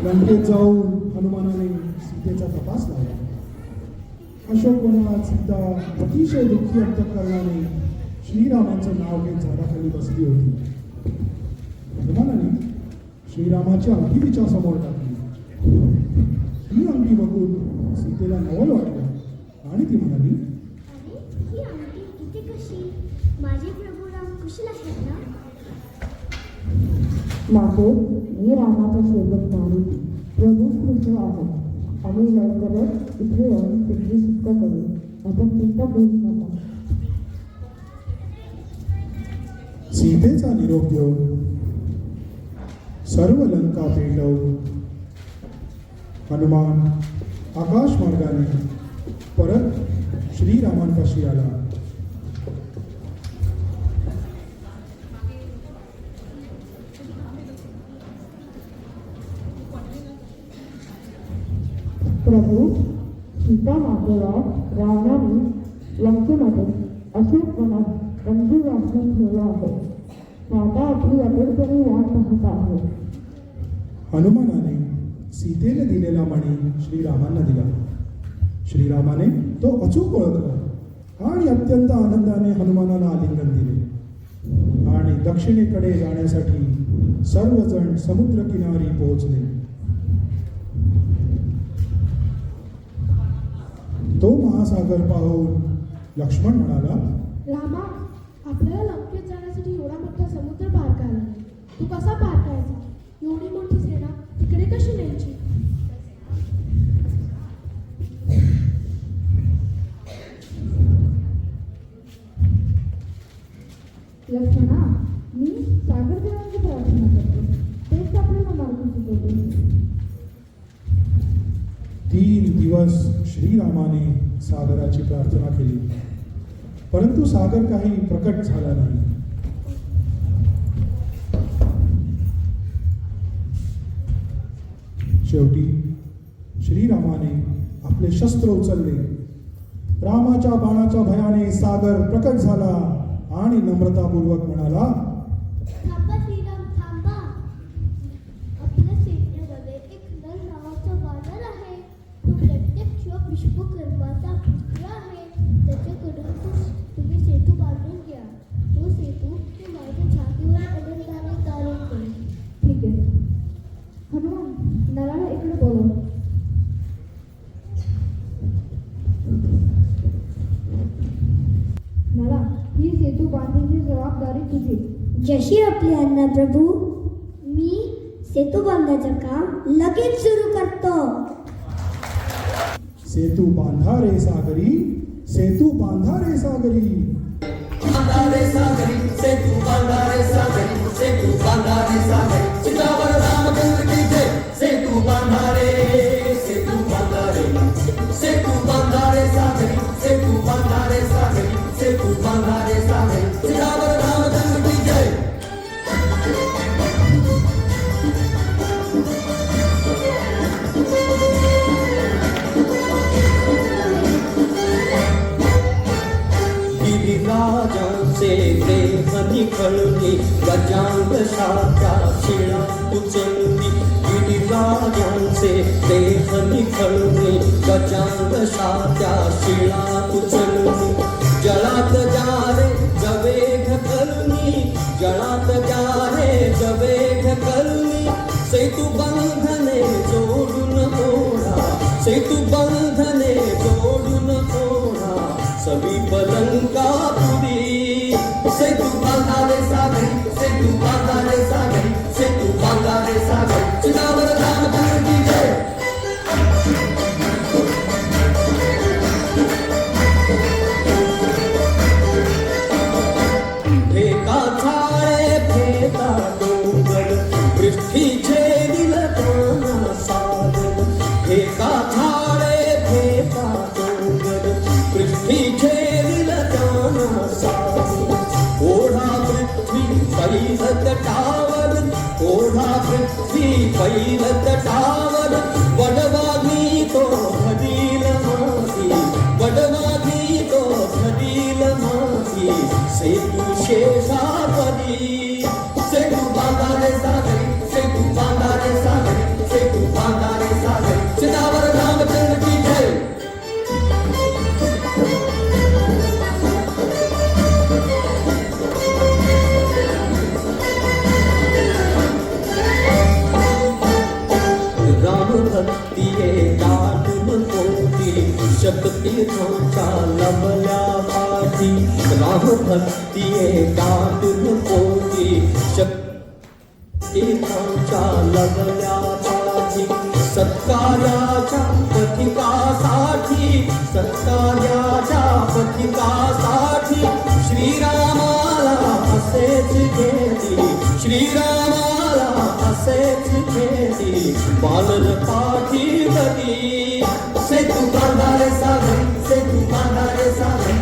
लंकेत जाऊन हनुमानाने सीतेचा तपास लावला. अशोकवनात सीता अतिशय दुःखी अंतःकरणाने श्रीरामांचं नाव घेत झाडाखाली बसली होती. हनुमानाने श्रीरामाची अंगठी तिच्या समोर टाकली. ही अंगठी बघून सीतेला नवल वाटलं आणि ती म्हणाली, ही अंगठी इथे कशी? माझे प्रभू राम कुशल आहेत ना? माते, मी रामाचा सेवक मारुती प्रभू कृष्ण आहे. आम्ही लवकरच इथे येऊन तुमची सुटका करू. आपण चिंता करू नका. सीतेचा निरोप घेऊन सर्व लंका पेटवून हनुमान आकाश मार्गाने परत श्रीरामांपाशी आला. प्रभू, सीता मातेला रावणाने लंकेमध्ये अशोकवनात बंदी वाचून ठेवलं आहे. माता आपली अटलपणे वाट पाहत आहे. हनुमानाने सीतेने दिलेला मणी श्रीरामांना दिला. श्रीरामाने तो अचूक ओळखला आणि अत्यंत आनंदाने हनुमानाला आलिंगन दिले आणि दक्षिणेकडे जाण्यासाठी सर्वजण समुद्रकिनारी पोहोचले. तो महासागर पाहून लक्ष्मण म्हणाला, रामा, आपल्याला लंकेत जाण्यासाठी एवढा मोठा समुद्र पार करायला नाही. तू कसा पार करायचा? एवढी मोठी सेना तिकडे कशी न्यायची? लक्ष्मणा, मी सागरदेवांची प्रार्थना करतो. तेच आपल्याला मार्ग शिकवते. 3 दिवस श्रीरामाने सागराची प्रार्थना केली, परंतु सागर काही प्रकट झाला नाही. शेवटी श्रीरामाने आपले शस्त्र उचलले. रामाच्या बाणाच्या भयाने सागर प्रकट झाला आणि नम्रतापूर्वक म्हणाला, थांबा श्रीराम, थांबा. आपल्या सैन्यामध्ये एक नल नावाचा वानर आहे. तो प्रत्यक्ष विश्वकर्माचा पुत्र आहे. त्याच्याकडून तुम्ही सेतू बांधून घ्या. तो सेतू ते माझ्या छातीवर आनंदाने तारून करेल. ठीक आहे. हनुमान, नलाला इकडे बोलव. नला, ही सेतू बांधण्याची जबाबदारी तुझी. जशी आपली आज्ञा प्रभू. मी सेतू बांधायचं काम लगेच सुरू करतो. सेतू बांधा रे सागरी, सेतू बांधा रे सागरी. बांधा रे सागरी, सेतू बांधा रे सागरी, सेतू बांधा रे सागरी. सीतावर रामचंद्र की जय. सेतू बांधा रे, सेतू बांधा रे, सेतू बांधा रे सागरी, सेतू बांधा रे सागरी, सेतू बांधा रे सागरी. सीतावर रामचंद्र की जय. गिरिराजांचे देह निखळली, गजांग शाखा शिळा उचलली. गिरिराजांचे देह निखळली, गजांग शाखा शिळा उचलली. जळात जा रे जवे ढकलली, जळात जा रे जवे ढकलली. सेतू बंधने जोडून ओढा, सेतू बंधने जोडून ओढा. समीप लंकापुरी. सेतू बांधा रे सागरी, सेतू बांधा रे सागरी, सेतू बांधा रे सागरी. सीतावर रामचंद्र की जय. फेका झाडे फेका डोंगर, पृथ्वीचे दिलताना सागर. फेका झाडे फेका डोंगर, पृथ्वीचे दिलताना सागर. ओढा पृथ्वी पैलत टावर, ओढा पृथ्वी पैलत टावर. वडवागी तो घडील माती, वडवागी तो घडील माती. सेतू शेषावरी. सेतू बांधा रे सागरी, सेतू बांधा रे सागरी, सेतू भक्ती एकातून पोटी शक्तीच्या लवल्या पाठी सत्कार्याच्या पथिकासाठी श्रीरामाला असेच घेती बालर पाठीवरी सेतू बांधारे सागरी सेतू बांधारे सागरी